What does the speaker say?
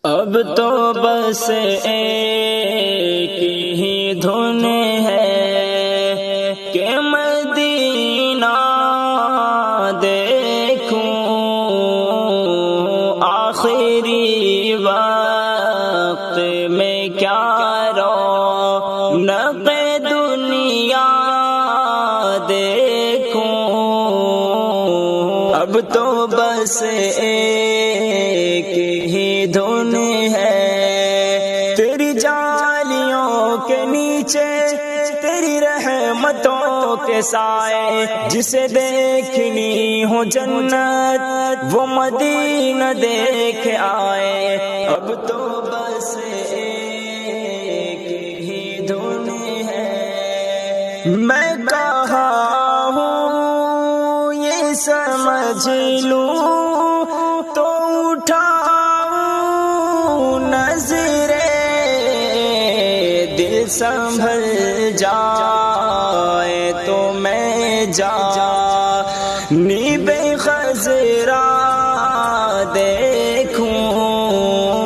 اب تو بس ایک ہی دھن ہے کہ مدینہ دیکھوں، آخری وقت میں کیا رونق دنیا دیکھوں، اب تو بس ایک ہی دھن ہے تیری جالیوں کے نیچے، تیری رحمتوں کے سائے، جسے دیکھنی ہو جنت وہ مدینہ دیکھ آئے، اب تو بس ایک ہی دھن ہے۔ میں کہاں ہوں یہ سمجھ لوں تو اٹھاؤں نظریں، دل سنبھل جائے تو میں جانی بے خزر